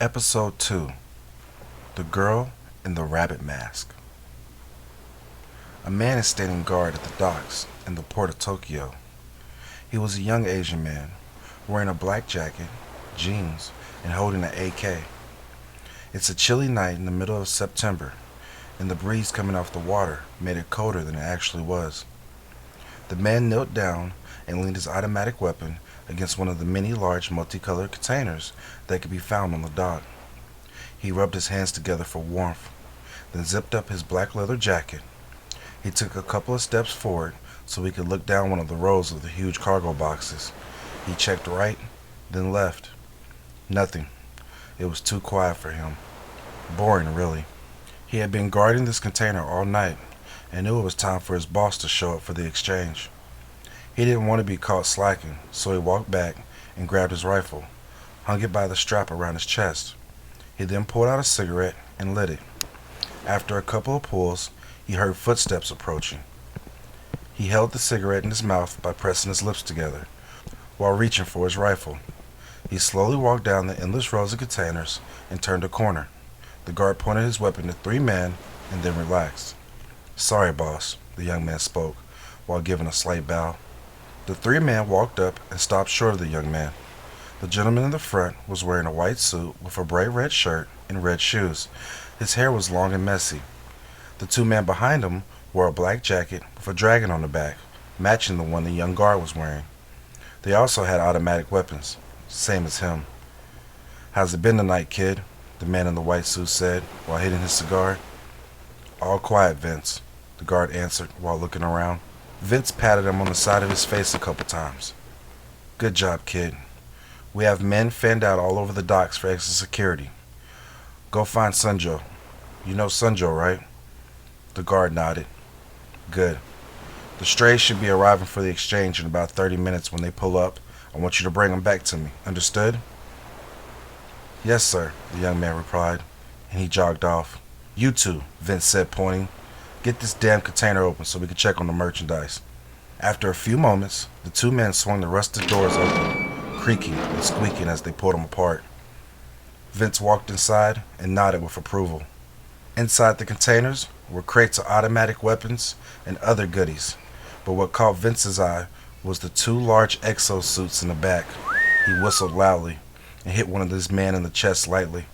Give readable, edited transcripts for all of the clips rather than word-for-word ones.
Episode 2 The Girl in the Rabbit Mask. A man is standing guard at the docks in the port of Tokyo. He was a young Asian man, wearing a black jacket, jeans, and holding an AK. It's a chilly night in the middle of September, and the breeze coming off the water made it colder than it actually was. The man knelt down and leaned his automatic weapon against one of the many large multicolored containers that could be found on the dock. He rubbed his hands together for warmth, then zipped up his black leather jacket. He took a couple of steps forward so he could look down one of the rows of the huge cargo boxes. He checked right, then left. Nothing. It was too quiet for him. Boring, really. He had been guarding this container all night and knew it was time for his boss to show up for the exchange. He didn't want to be caught slacking, so he walked back and grabbed his rifle, hung it by the strap around his chest. He then pulled out a cigarette and lit it. After a couple of pulls, he heard footsteps approaching. He held the cigarette in his mouth by pressing his lips together, while reaching for his rifle. He slowly walked down the endless rows of containers and turned a corner. The guard pointed his weapon at 3 men and then relaxed. "Sorry, boss," the young man spoke, while giving a slight bow. The 3 men walked up and stopped short of the young man. The gentleman in the front was wearing a white suit with a bright red shirt and red shoes. His hair was long and messy. The 2 men behind him wore a black jacket with a dragon on the back, matching the one the young guard was wearing. They also had automatic weapons, same as him. "How's it been tonight, kid?" the man in the white suit said while hitting his cigar. "All quiet, Vince," the guard answered while looking around. Vince patted him on the side of his face a couple times. "Good job, kid. We have men fanned out all over the docks for extra security. Go find Sunjo. You know Sunjo, right?" The guard nodded. "Good. The strays should be arriving for the exchange in about 30 minutes. When they pull up, I want you to bring them back to me. Understood?" "Yes, sir," the young man replied, and he jogged off. "You two," Vince said, pointing. "Get this damn container open so we can check on the merchandise." After a few moments, the 2 men swung the rusted doors open, creaking and squeaking as they pulled them apart. Vince walked inside and nodded with approval. Inside the containers were crates of automatic weapons and other goodies, but what caught Vince's eye was the 2 large exosuits in the back. He whistled loudly and hit one of these men in the chest lightly.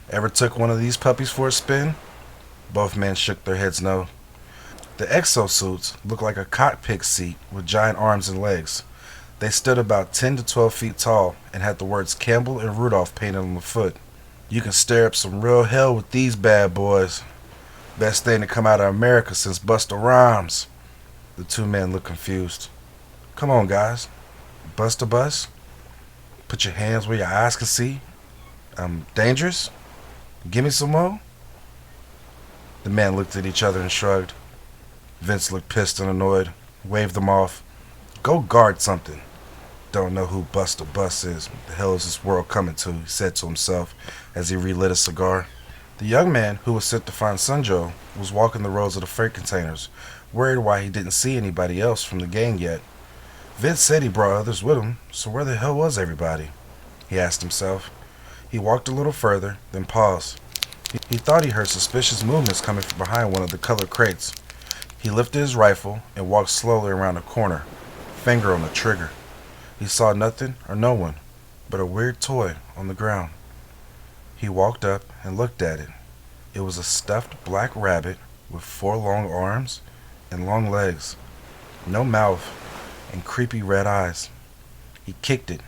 "Ever took one of these puppies for a spin?" Both men shook their heads no. The exosuits looked like a cockpit seat with giant arms and legs. They stood about 10 to 12 feet tall and had the words Campbell and Rudolph painted on the foot. "You can stir up some real hell with these bad boys. Best thing to come out of America since Busta Rhymes." The 2 men looked confused. "Come on, guys. Bust a bus? Put your hands where your eyes can see? Dangerous? Give me some more?" The men looked at each other and shrugged. Vince looked pissed and annoyed, waved them off. "Go guard something." "Don't know who Busta Bus is. What the hell is this world coming to?" he said to himself as he relit a cigar. The young man who was sent to find Sunjo was walking the rows of the freight containers, worried why he didn't see anybody else from the gang yet. Vince said he brought others with him, so where the hell was everybody? He asked himself. He walked a little further, then paused. He thought he heard suspicious movements coming from behind one of the colored crates. He lifted his rifle and walked slowly around the corner, finger on the trigger. He saw nothing or no one but a weird toy on the ground. He walked up and looked at it. It was a stuffed black rabbit with 4 long arms and long legs, no mouth, and creepy red eyes. He kicked it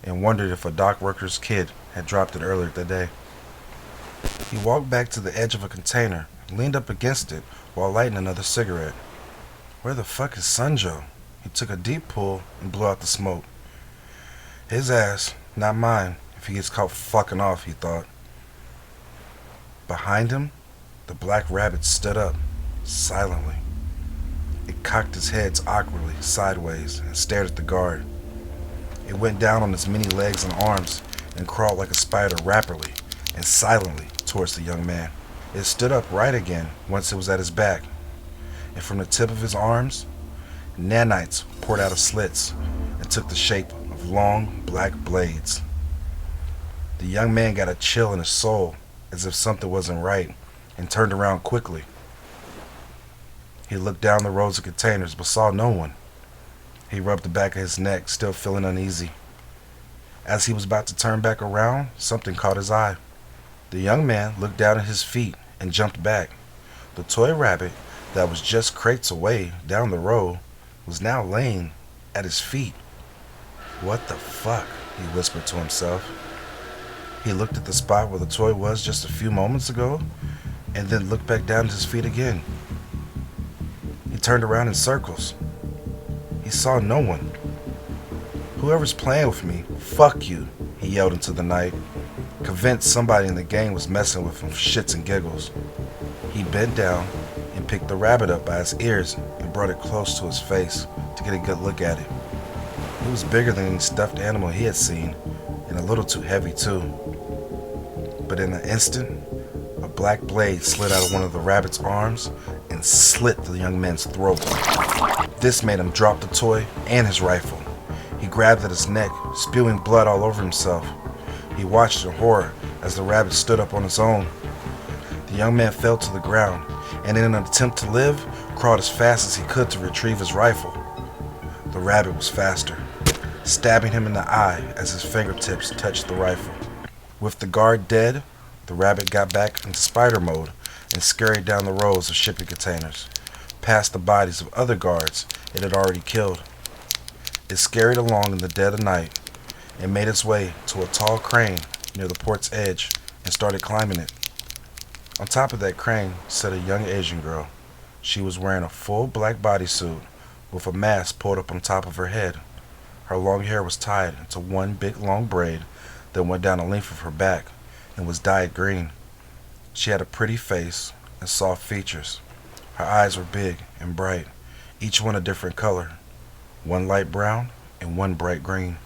and wondered if a dock worker's kid had dropped it earlier that day. He walked back to the edge of a container, leaned up against it while lighting another cigarette. Where the fuck is Sunjo? He took a deep pull and blew out the smoke. His ass, not mine, if he gets caught fucking off, he thought. Behind him, the black rabbit stood up, silently. It cocked its head awkwardly sideways and stared at the guard. It went down on its many legs and arms and crawled like a spider rapidly and silently towards the young man. It stood up right again once it was at his back, and from the tip of his arms, nanites poured out of slits and took the shape of long black blades. The young man got a chill in his soul, as if something wasn't right, and turned around quickly. He looked down the rows of containers but saw no one. He rubbed the back of his neck, still feeling uneasy. As he was about to turn back around, something caught his eye. The young man looked down at his feet and jumped back. The toy rabbit that was just crates away down the road was now laying at his feet. "What the fuck?" he whispered to himself. He looked at the spot where the toy was just a few moments ago and then looked back down at his feet again. He turned around in circles. He saw no one. "Whoever's playing with me, fuck you," he yelled into the night, convinced somebody in the gang was messing with him for shits and giggles. He bent down and picked the rabbit up by its ears and brought it close to his face to get a good look at it. It was bigger than any stuffed animal he had seen, and a little too heavy too. But in an instant, a black blade slid out of one of the rabbit's arms and slit the young man's throat. This made him drop the toy and his rifle. He grabbed at his neck, spewing blood all over himself. He watched in horror as the rabbit stood up on its own. The young man fell to the ground and, in an attempt to live, crawled as fast as he could to retrieve his rifle. The rabbit was faster, stabbing him in the eye as his fingertips touched the rifle. With the guard dead, the rabbit got back into spider mode and scurried down the rows of shipping containers, past the bodies of other guards it had already killed. It scurried along in the dead of night and made its way to a tall crane near the port's edge and started climbing it. On top of that crane sat a young Asian girl. She was wearing a full black bodysuit with a mask pulled up on top of her head. Her long hair was tied into one big long braid that went down the length of her back and was dyed green. She had a pretty face and soft features. Her eyes were big and bright, each one a different color, one light brown and one bright green.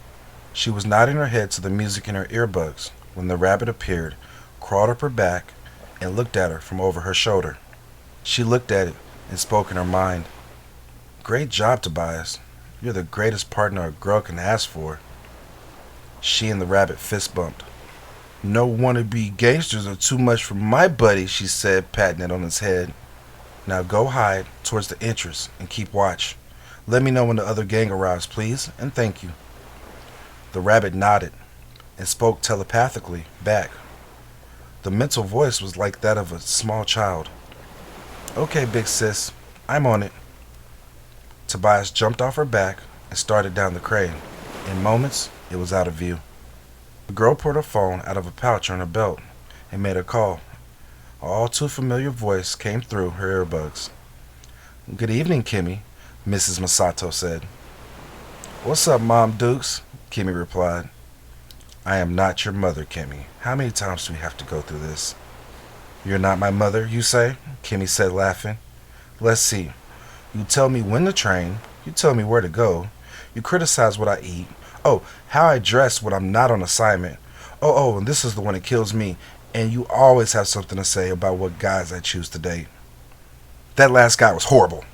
She was nodding her head to the music in her earbuds when the rabbit appeared, crawled up her back, and looked at her from over her shoulder. She looked at it and spoke in her mind. "Great job, Tobias. You're the greatest partner a girl can ask for." She and the rabbit fist bumped. "No wannabe gangsters are too much for my buddy," she said, patting it on his head. "Now go hide towards the entrance and keep watch. Let me know when the other gang arrives, please, and thank you." The rabbit nodded and spoke telepathically back. The mental voice was like that of a small child. "Okay, big sis, I'm on it." Tobias jumped off her back and started down the crane. In moments, it was out of view. The girl pulled her phone out of a pouch on her belt and made a call. An all too familiar voice came through her earbuds. "Good evening, Kimmy," Mrs. Masato said. "What's up, Mom Dukes?" Kimmy replied. "I am not your mother, Kimmy. How many times do we have to go through this?" "You're not my mother, you say?" Kimmy said, laughing. "Let's see. You tell me when to train. You tell me where to go. You criticize what I eat. Oh, how I dress when I'm not on assignment. Oh, and this is the one that kills me. And you always have something to say about what guys I choose to date." "That last guy was horrible,"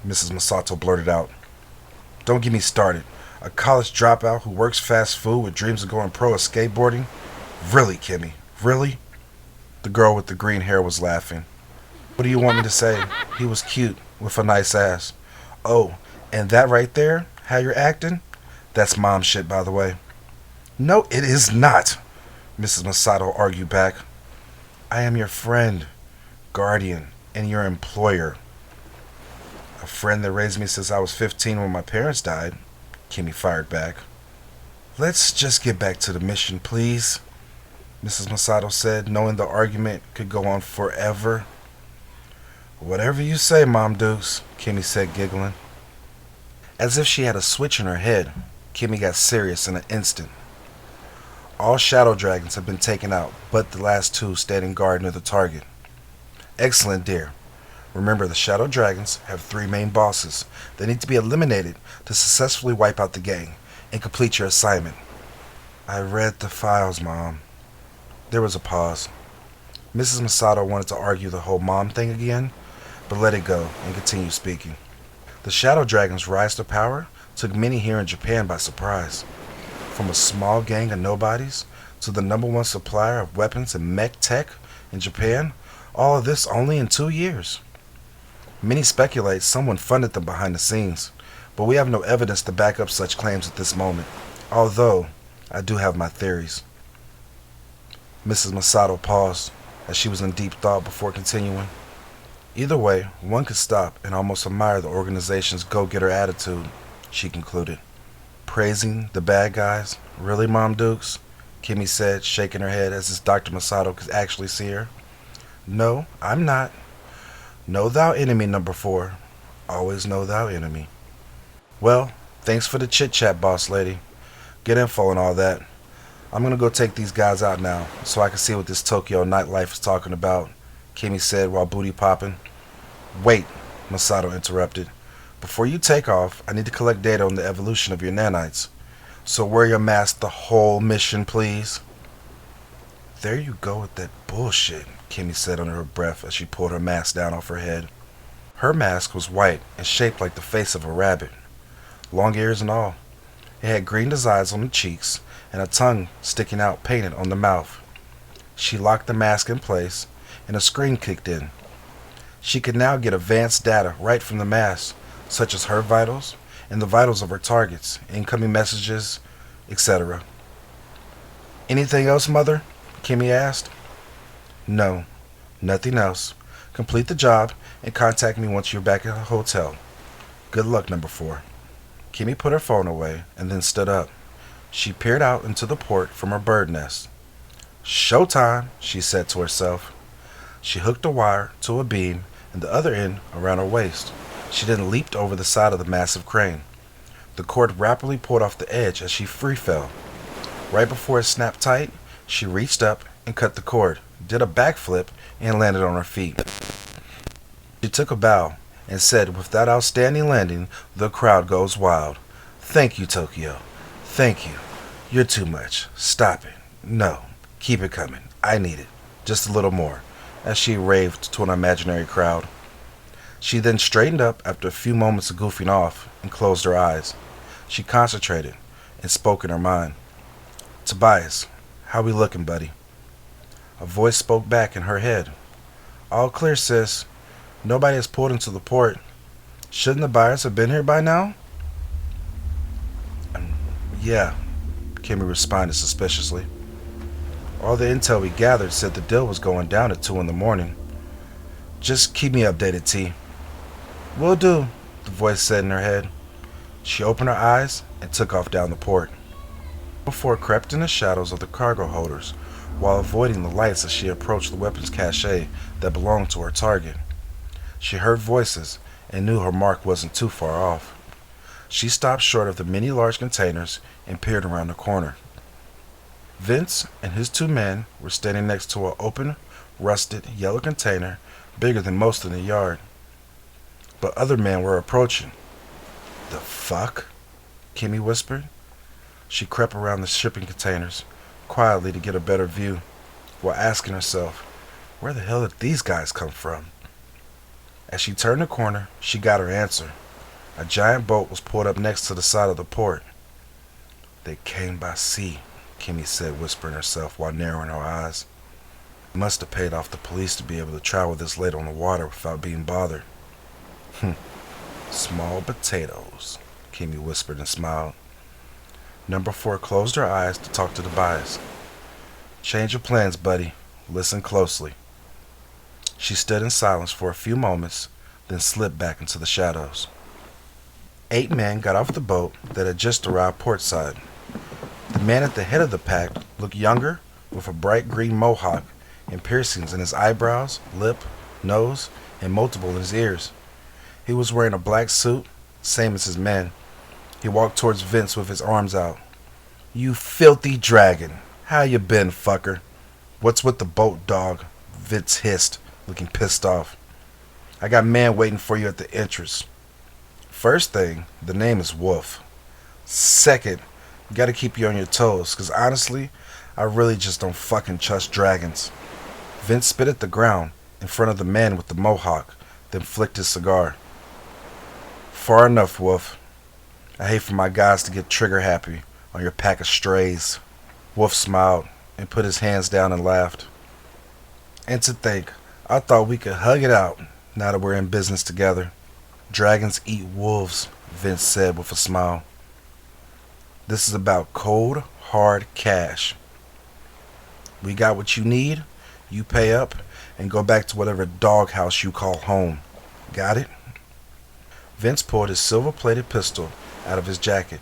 Mrs. Masato blurted out. "Don't get me started. A college dropout who works fast food with dreams of going pro at skateboarding? Really, Kimmy? Really?" The girl with the green hair was laughing. "What do you want me to say? He was cute, with a nice ass. Oh, and that right there, how you're acting? That's mom shit, by the way." "No, it is not," Mrs. Masato argued back. "I am your friend, guardian, and your employer." "A friend that raised me since I was 15 when my parents died," Kimmy fired back. "Let's just get back to the mission, please," Mrs. Masato said, knowing the argument could go on forever. "Whatever you say, Mom Dukes," Kimmy said, giggling. As if she had a switch in her head, Kimmy got serious in an instant. "All shadow dragons have been taken out, but the last two standing guard near the target." "Excellent, dear. Remember, the shadow dragons have 3 main bosses that need to be eliminated to successfully wipe out the gang and complete your assignment." "I read the files, Mom." There was a pause. Mrs. Masato wanted to argue the whole mom thing again, but let it go and continued speaking. "The shadow dragons' rise to power took many here in Japan by surprise. From a small gang of nobodies to the number one supplier of weapons and mech tech in Japan, all of this only in 2 years. Many speculate someone funded them behind the scenes, but we have no evidence to back up such claims at this moment, although I do have my theories. Mrs. Masato paused as she was in deep thought before continuing. Either way, one could stop and almost admire the organization's go-getter attitude, she concluded. Praising the bad guys? Really, Mom Dukes? Kimmy said, shaking her head as if Dr. Masato could actually see her. No, I'm not. Know thou enemy, number 4. Always know thou enemy. Well, thanks for the chit-chat, boss lady. Get info and all that. I'm gonna go take these guys out now, so I can see what this Tokyo nightlife is talking about, Kimmy said while booty popping. Wait, Masato interrupted. Before you take off, I need to collect data on the evolution of your nanites. So wear your mask the whole mission, please. There you go with that bullshit, Kimmy said under her breath as she pulled her mask down off her head. Her mask was white and shaped like the face of a rabbit. Long ears and all. It had green eyes on the cheeks and a tongue sticking out painted on the mouth. She locked the mask in place and a screen kicked in. She could now get advanced data right from the mask, such as her vitals and the vitals of her targets, incoming messages, etc. Anything else, Mother? Kimmy asked. No, nothing else. Complete the job and contact me once you're back at the hotel. Good luck, number 4. Kimmy put her phone away and then stood up. She peered out into the port from her bird nest. Showtime, she said to herself. She hooked a wire to a beam and the other end around her waist. She then leaped over the side of the massive crane. The cord rapidly pulled off the edge as she free fell. Right before it snapped tight, she reached up and cut the cord, did a backflip, and landed on her feet. She took a bow and said, with that outstanding landing, the crowd goes wild. Thank you, Tokyo. Thank you. You're too much. Stop it. No. Keep it coming. I need it. Just a little more, as she raved to an imaginary crowd. She then straightened up after a few moments of goofing off and closed her eyes. She concentrated and spoke in her mind. Tobias, how we looking, buddy? A voice spoke back in her head. All clear, sis. Nobody has pulled into the port. Shouldn't the buyers have been here by now? Yeah, Kimmy responded suspiciously. All the intel we gathered said the deal was going down at 2 in the morning. Just keep me updated, T. Will do, the voice said in her head. She opened her eyes and took off down the port. Before crept in the shadows of the cargo holders while avoiding the lights as she approached the weapons cache that belonged to her target. She heard voices and knew her mark wasn't too far off. She stopped short of the many large containers and peered around the corner. Vince and his 2 men were standing next to an open, rusted, yellow container bigger than most in the yard. But other men were approaching. The fuck? Kimmy whispered. She crept around the shipping containers quietly to get a better view, while asking herself, where the hell did these guys come from? As she turned the corner, she got her answer. A giant boat was pulled up next to the side of the port. They came by sea, Kimmy said, whispering herself while narrowing her eyes. Must have paid off the police to be able to travel this late on the water without being bothered. Small potatoes, Kimmy whispered and smiled. Number 4 closed her eyes to talk to Tobias. Change your plans, buddy. Listen closely. She stood in silence for a few moments, then slipped back into the shadows. 8 men got off the boat that had just arrived portside. The man at the head of the pack looked younger, with a bright green mohawk and piercings in his eyebrows, lip, nose, and multiple in his ears. He was wearing a black suit, same as his men. He walked towards Vince with his arms out. You filthy dragon. How you been, fucker? What's with the boat, dog? Vince hissed, looking pissed off. I got man waiting for you at the entrance. First thing, the name is Wolf. Second, you gotta keep you on your toes, cause honestly, I really just don't fucking trust dragons. Vince spit at the ground in front of the man with the mohawk, then flicked his cigar. Far enough, Wolf. I hate for my guys to get trigger happy on your pack of strays." Wolf smiled and put his hands down and laughed. "And to think, I thought we could hug it out now that we're in business together." "Dragons eat wolves," Vince said with a smile. "This is about cold, hard cash. We got what you need, you pay up, and go back to whatever doghouse you call home. Got it?" Vince pulled his silver-plated pistol out of his jacket.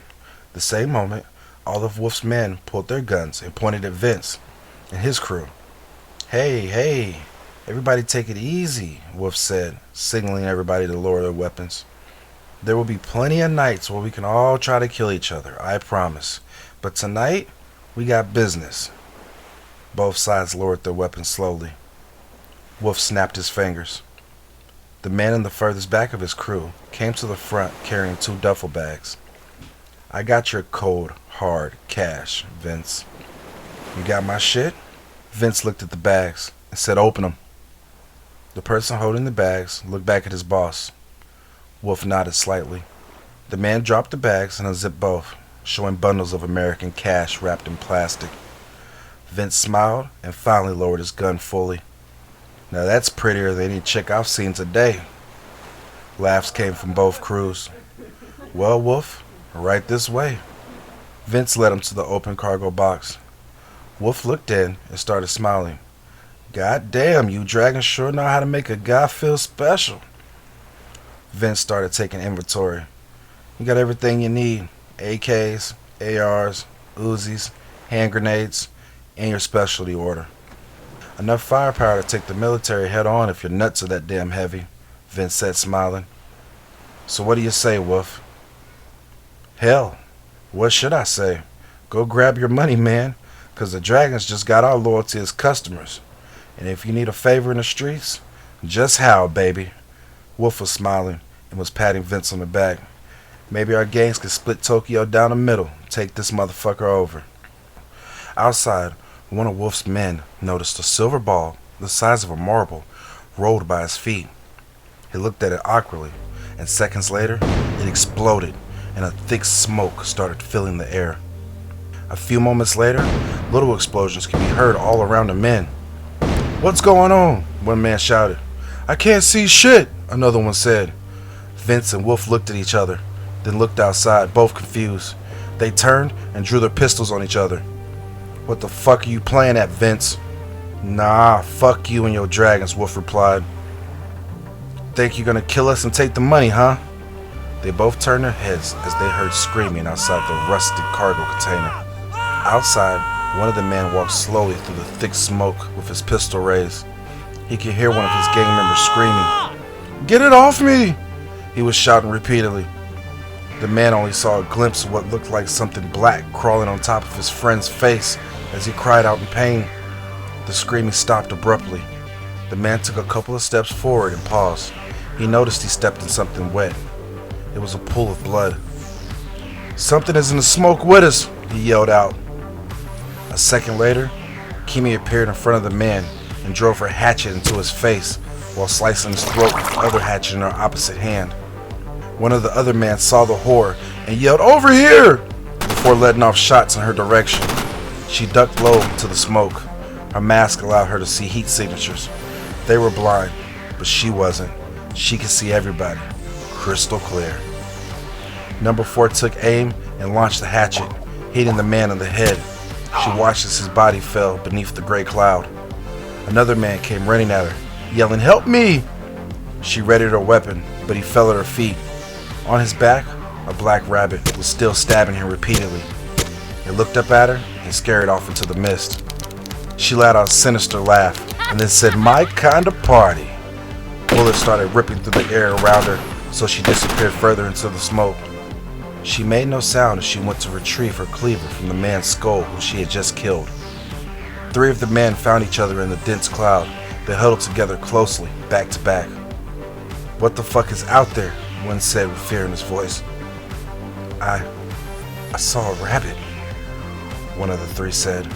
The same moment, all of Wolf's men pulled their guns and pointed at Vince and his crew. Hey, everybody take it easy," Wolf said, signaling everybody to lower their weapons. "There will be plenty of nights where we can all try to kill each other, I promise. But tonight, we got business." Both sides lowered their weapons slowly. Wolf snapped his fingers. The man in the furthest back of his crew came to the front carrying 2 duffel bags. "I got your cold, hard cash, Vince." "You got my shit?" Vince looked at the bags and said, "Open them." The person holding the bags looked back at his boss. Wolf nodded slightly. The man dropped the bags and unzipped both, showing bundles of American cash wrapped in plastic. Vince smiled and finally lowered his gun fully. "Now that's prettier than any chick I've seen today." Laughs came from both crews. "Well, Wolf, right this way." Vince led him to the open cargo box. Wolf looked in and started smiling. "God damn, you dragons sure know how to make a guy feel special." Vince started taking inventory. "You got everything you need. AKs, ARs, Uzis, hand grenades, and your specialty order. Enough firepower to take the military head on if your nuts are that damn heavy," Vince said, smiling. "So what do you say, Wolf?" "Hell, what should I say? Go grab your money, man, 'cause the dragons just got our loyalty as customers. And if you need a favor in the streets, just howl, baby." Wolf was smiling and was patting Vince on the back. "Maybe our gangs could split Tokyo down the middle and take this motherfucker over." Outside, one of Wolf's men noticed a silver ball the size of a marble rolled by his feet. He looked at it awkwardly, and seconds later, it exploded, and a thick smoke started filling the air. A few moments later, little explosions could be heard all around the men. "What's going on?" one man shouted. "I can't see shit," another one said. Vince and Wolf looked at each other, then looked outside, both confused. They turned and drew their pistols on each other. "What the fuck are you playing at, Vince?" "Nah, fuck you and your dragons," Wolf replied. "Think you're gonna kill us and take the money, huh?" They both turned their heads as they heard screaming outside the rusted cargo container. Outside, one of the men walked slowly through the thick smoke with his pistol raised. He could hear one of his gang members screaming. "Get it off me!" he was shouting repeatedly. The man only saw a glimpse of what looked like something black crawling on top of his friend's face as he cried out in pain. The screaming stopped abruptly. The man took a couple of steps forward and paused. He noticed he stepped in something wet. It was a pool of blood. "Something is in the smoke with us," he yelled out. A second later, Kimi appeared in front of the man and drove her hatchet into his face while slicing his throat with the other hatchet in her opposite hand. One of the other men saw the horror and yelled, "Over here!" before letting off shots in her direction. She ducked low into the smoke. Her mask allowed her to see heat signatures. They were blind, but she wasn't. She could see everybody, crystal clear. Number 4 took aim and launched the hatchet, hitting the man in the head. She watched as his body fell beneath the gray cloud. Another man came running at her, yelling, "Help me!" She readied her weapon, but he fell at her feet. On his back, a black rabbit was still stabbing him repeatedly. He looked up at her and scurried off into the mist. She let out a sinister laugh and then said, "My kind of party." Bullets started ripping through the air around her, so she disappeared further into the smoke. She made no sound as she went to retrieve her cleaver from the man's skull who she had just killed. 3 of the men found each other in the dense cloud. They huddled together closely, back to back. "What the fuck is out there?" one said with fear in his voice. I saw a rabbit," one of the 3 said.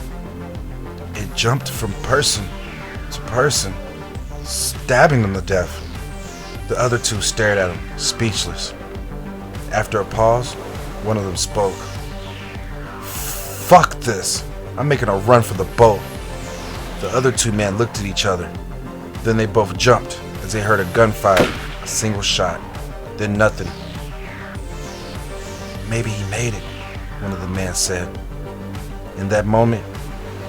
"It jumped from person to person, stabbing them to death." The other 2 stared at him, speechless. After a pause, one of them spoke. Fuck this. I'm making a run for the boat. The other two men looked at each other. Then they both jumped as they heard a gunfire, a single shot, then nothing. Maybe he made it, one of the men said. In that moment,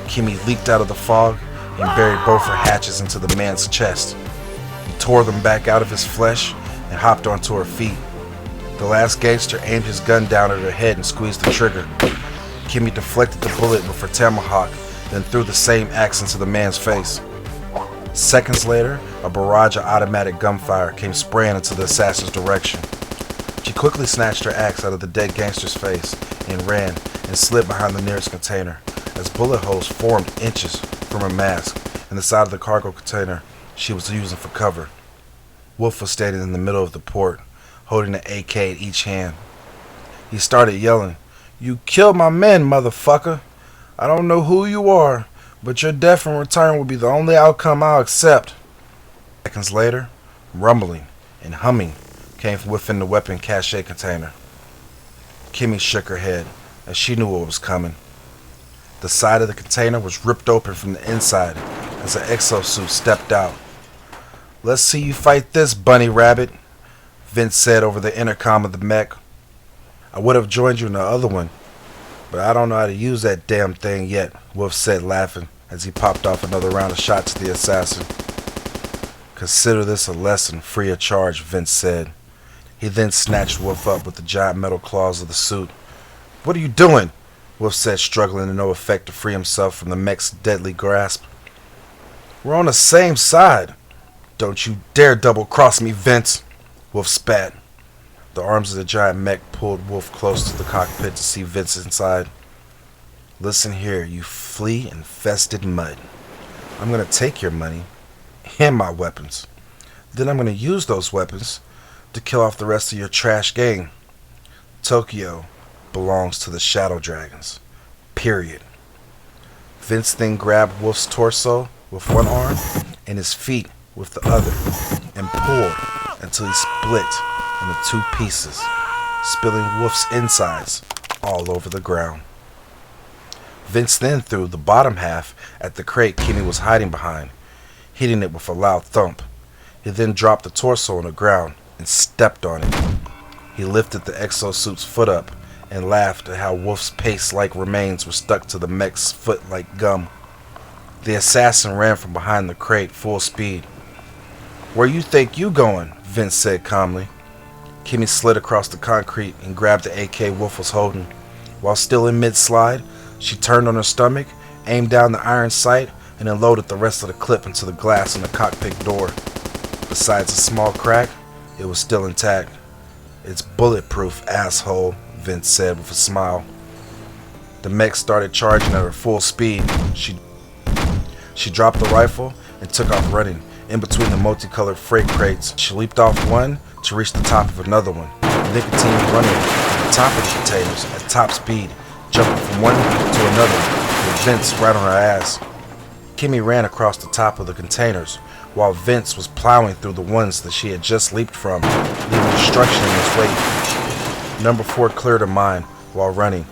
Kimmy leaped out of the fog and buried both her hatchets into the man's chest. He tore them back out of his flesh and hopped onto her feet. The last gangster aimed his gun down at her head and squeezed the trigger. Kimmy deflected the bullet with her tomahawk, then threw the same axe into the man's face. Seconds later, a barrage of automatic gunfire came spraying into the assassin's direction. She quickly snatched her axe out of the dead gangster's face and ran and slid behind the nearest container as bullet holes formed inches from her mask and the side of the cargo container she was using for cover. Wolf was standing in the middle of the port, holding an AK in each hand. He started yelling, "You killed my men, motherfucker! I don't know who you are, but your death in return will be the only outcome I'll accept." Seconds later, rumbling and humming came from within the weapon cache container. Kimmy shook her head as she knew what was coming. The side of the container was ripped open from the inside as an exosuit stepped out. "Let's see you fight this, bunny rabbit," Vince said over the intercom of the mech. "I would have joined you in the other one, but I don't know how to use that damn thing yet," Wolf said, laughing as he popped off another round of shots at the assassin. "Consider this a lesson free of charge," Vince said. He then snatched Wolf up with the giant metal claws of the suit. "What are you doing?" Wolf said, struggling to no effect to free himself from the mech's deadly grasp. "We're on the same side. Don't you dare double-cross me, Vince," Wolf spat. The arms of the giant mech pulled Wolf close to the cockpit to see Vince inside. "Listen here, you flea-infested mud. I'm going to take your money and my weapons. Then I'm going to use those weapons to kill off the rest of your trash gang. Tokyo belongs to the Shadow Dragons. Period." Vince then grabbed Wolf's torso with one arm and his feet with the other and pulled until he split into two pieces, spilling Wolf's insides all over the ground. Vince then threw the bottom half at the crate Kimmy was hiding behind, hitting it with a loud thump. He then dropped the torso on the ground and stepped on it. He lifted the exosuit's foot up and laughed at how Wolf's paste-like remains were stuck to the mech's foot like gum. The assassin ran from behind the crate full speed. "Where you think you going?" Vince said calmly. Kimmy slid across the concrete and grabbed the AK Wolf was holding. While still in mid-slide, she turned on her stomach, aimed down the iron sight, and then loaded the rest of the clip into the glass in the cockpit door. Besides a small crack, it was still intact. "It's bulletproof, asshole," Vince said with a smile. The mech started charging at her full speed. She dropped the rifle and took off running in between the multicolored freight crates. She leaped off one to reach the top of another one, and then continued running at the top of the containers at top speed, jumping from one to another with Vince right on her ass. Kimmy ran across the top of the containers while Vince was plowing through the ones that she had just leaped from, leaving destruction in his wake. Number 4 cleared her mind while running.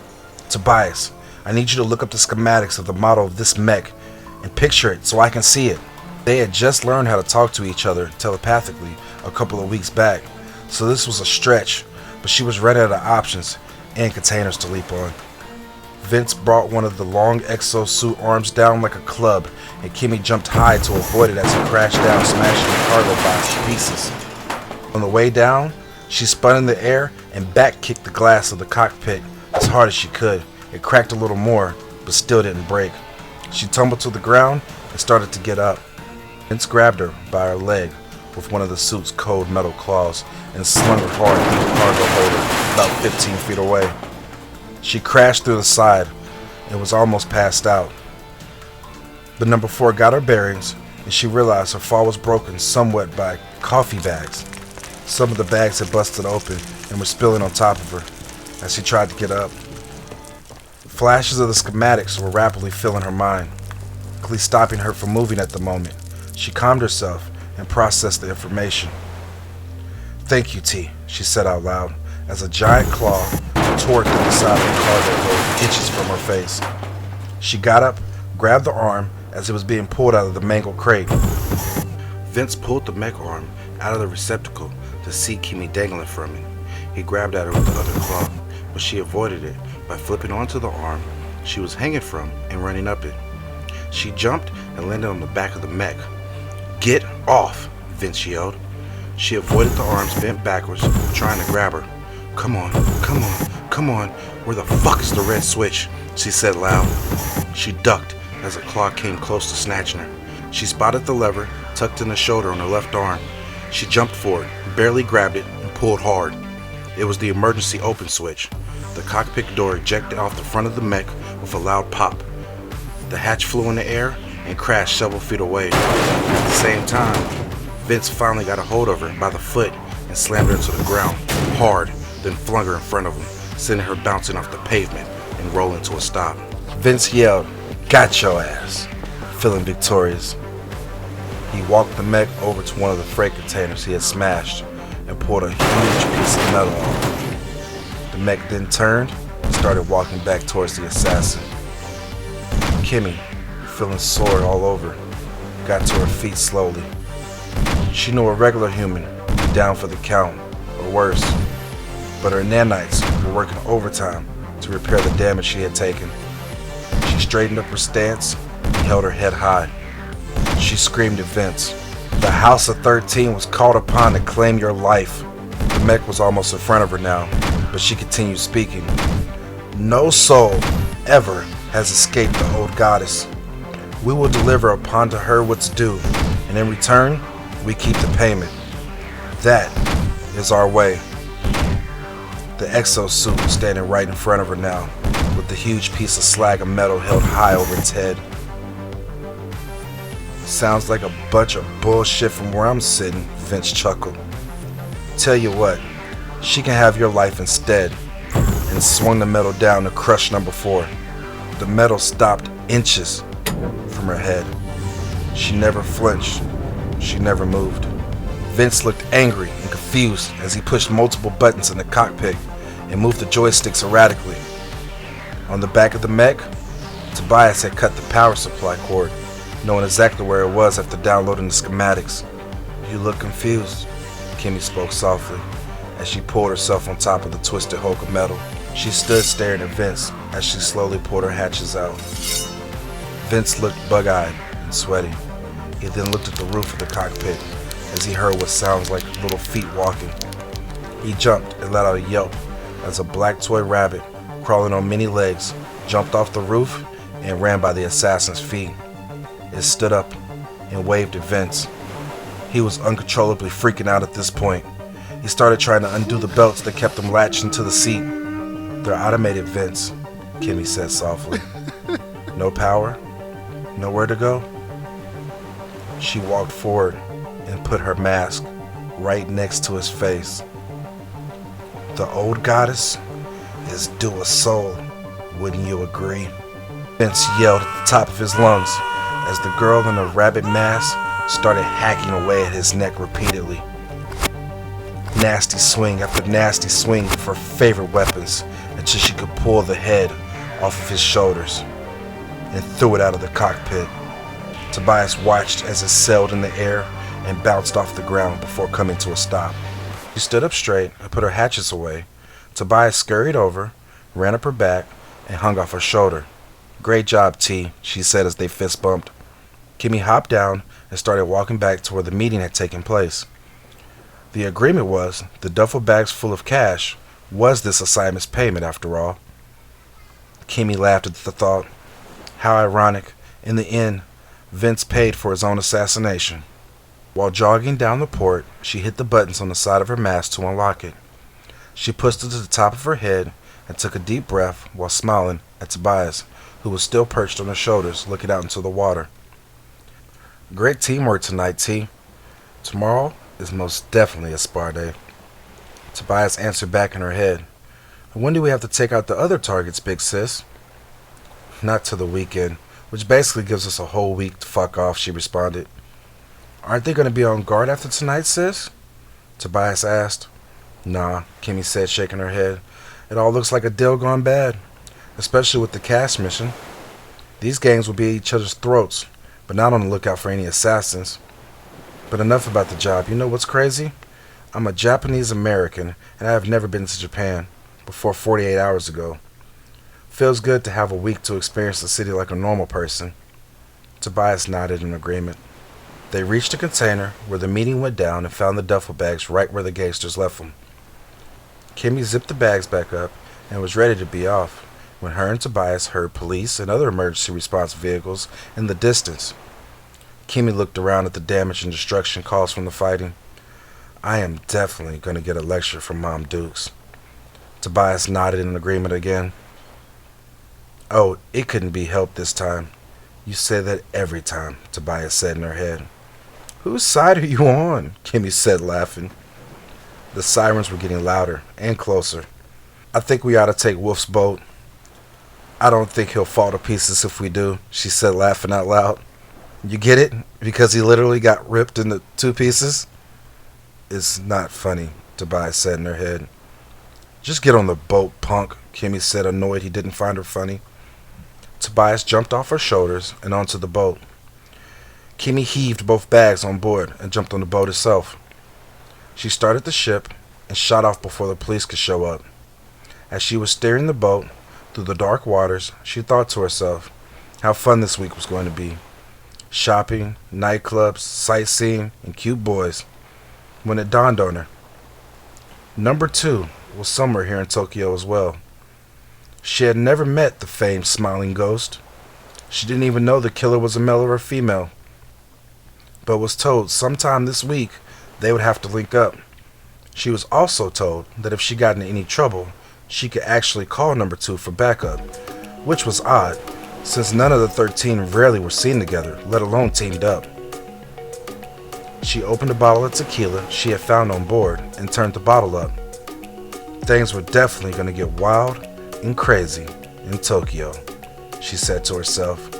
"Tobias, I need you to look up the schematics of the model of this mech and picture it so I can see it." They had just learned how to talk to each other telepathically a couple of weeks back, so this was a stretch, but she was running out of options and containers to leap on. Vince brought one of the long exosuit arms down like a club, and Kimmy jumped high to avoid it as it crashed down, smashing the cargo box to pieces. On the way down, she spun in the air and back-kicked the glass of the cockpit as hard as she could. It cracked a little more, but still didn't break. She tumbled to the ground and started to get up. Vince grabbed her by her leg with one of the suit's cold metal claws and slung her hard through the cargo holder about 15 feet away. She crashed through the side and was almost passed out. But Number 4 got her bearings, and she realized her fall was broken somewhat by coffee bags. Some of the bags had busted open and were spilling on top of her as she tried to get up. Flashes of the schematics were rapidly filling her mind, quickly stopping her from moving at the moment. She calmed herself and processed the information. "Thank you, T," she said out loud, as a giant claw tore through the side of the cargo hold, inches from her face. She got up, grabbed the arm as it was being pulled out of the mangled crate. Vince pulled the mech arm out of the receptacle to see Kimmy dangling from it. He grabbed at her with the other claw, but she avoided it by flipping onto the arm she was hanging from and running up it. She jumped and landed on the back of the mech. "Get off!" Vince yelled. She avoided the arms bent backwards, trying to grab her. Come on, come on. Where the fuck is the red switch?" she said loud. She ducked as a claw came close to snatching her. She spotted the lever tucked in the shoulder on her left arm. She jumped for it, barely grabbed it, and pulled hard. It was the emergency open switch. The cockpit door ejected off the front of the mech with a loud pop. The hatch flew in the air and crashed several feet away. At the same time, Vince finally got a hold of her by the foot and slammed her into the ground hard, then flung her in front of him, sending her bouncing off the pavement and rolling to a stop. Vince yelled, "Got your ass," feeling victorious. He walked the mech over to one of the freight containers he had smashed and pulled a huge piece of metal off. The mech then turned and started walking back towards the assassin. Kimmy, feeling sore all over, got to her feet slowly. She knew a regular human would be down for the count, or worse, but her nanites were working overtime to repair the damage she had taken. She straightened up her stance and held her head high. She screamed at Vince. "The House of 13 was called upon to claim your life." The mech was almost in front of her now, but she continued speaking. "No soul ever has escaped the old goddess. We will deliver upon to her what's due, and in return, we keep the payment. That is our way." The exosuit was standing right in front of her now, with the huge piece of slag of metal held high over its head. "Sounds like a bunch of bullshit from where I'm sitting," Vince chuckled. "Tell you what, she can have your life instead," and swung the metal down to crush number 4. The metal stopped inches from her head. She never flinched. She never moved. Vince looked angry and confused as he pushed multiple buttons in the cockpit and moved the joysticks erratically. On the back of the mech, Tobias had cut the power supply cord, knowing exactly where it was after downloading the schematics. "You look confused," Kimmy spoke softly as she pulled herself on top of the twisted hulk of metal. She stood staring at Vince as she slowly pulled her hatches out. Vince looked bug-eyed and sweaty. He then looked at the roof of the cockpit as he heard what sounds like little feet walking. He jumped and let out a yelp as a black toy rabbit, crawling on many legs, jumped off the roof and ran by the assassin's feet. It stood up and waved at Vince. He was uncontrollably freaking out at this point. He started trying to undo the belts that kept him latched into the seat. "They're automated, Vince," Kimmy said softly. "No power? Nowhere to go?" She walked forward and put her mask right next to his face. "The old goddess is due a soul, wouldn't you agree?" Vince yelled at the top of his lungs as the girl in the rabbit mask started hacking away at his neck repeatedly. Nasty swing after nasty swing of her favorite weapons until she could pull the head off of his shoulders and threw it out of the cockpit. Tobias watched as it sailed in the air and bounced off the ground before coming to a stop. She stood up straight and put her hatchets away. Tobias scurried over, ran up her back, and hung off her shoulder. "Great job, T," she said as they fist bumped. Kimmy hopped down and started walking back to where the meeting had taken place. The agreement was the duffel bags full of cash was this assignment's payment after all. Kimmy laughed at the thought. How ironic. In the end, Vince paid for his own assassination. While jogging down the port, she hit the buttons on the side of her mask to unlock it. She pushed it to the top of her head and took a deep breath while smiling at Tobias, who was still perched on her shoulders looking out into the water. "Great teamwork tonight, T. Tomorrow is most definitely a spar day." Tobias answered back in her head. "When do we have to take out the other targets, big sis?" "Not till the weekend, which basically gives us a whole week to fuck off," she responded. "Aren't they going to be on guard after tonight, sis?" Tobias asked. "Nah," Kimmy said, shaking her head. It all looks like a deal gone bad, especially with the cash mission. These gangs will be at each other's throats, but not on the lookout for any assassins. But enough about the job. You know what's crazy? I'm a Japanese American, and I have never been to Japan before 48 hours ago. Feels good to have a week to experience the city like a normal person. Tobias nodded in agreement. They reached a container where the meeting went down and found the duffel bags right where the gangsters left them. Kimmy zipped the bags back up and was ready to be off when her and Tobias heard police and other emergency response vehicles in the distance. Kimmy looked around at the damage and destruction caused from the fighting. I am definitely going to get a lecture from Mom Dukes. Tobias nodded in agreement again. Oh, it couldn't be helped this time. You say that every time, Tobias said in her head. Whose side are you on? Kimmy said, laughing. The sirens were getting louder and closer. I think we ought to take Wolf's boat. I don't think he'll fall to pieces if we do, she said, laughing out loud. You get it? Because he literally got ripped into two pieces? It's not funny, Tobias said in her head. Just get on the boat, punk, Kimmy said, annoyed he didn't find her funny. Tobias jumped off her shoulders and onto the boat. Kimmy heaved both bags on board and jumped on the boat itself. She started the ship and shot off before the police could show up. As she was steering the boat through the dark waters, she thought to herself how fun this week was going to be. Shopping, nightclubs, sightseeing, and cute boys. When it dawned on her, number 2 was somewhere here in Tokyo as well. She had never met the famed smiling ghost. She didn't even know the killer was a male or a female, but was told sometime this week they would have to link up. She was also told that if she got in any trouble, she could actually call number 2 for backup, which was odd, since none of the 13 rarely were seen together, let alone teamed up. She opened a bottle of tequila she had found on board and turned the bottle up. Things were definitely going to get wild and crazy in Tokyo, she said to herself.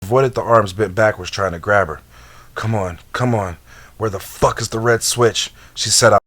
Avoided the arms bent backwards trying to grab her. Come on, come on. Where the fuck is the red switch? She said out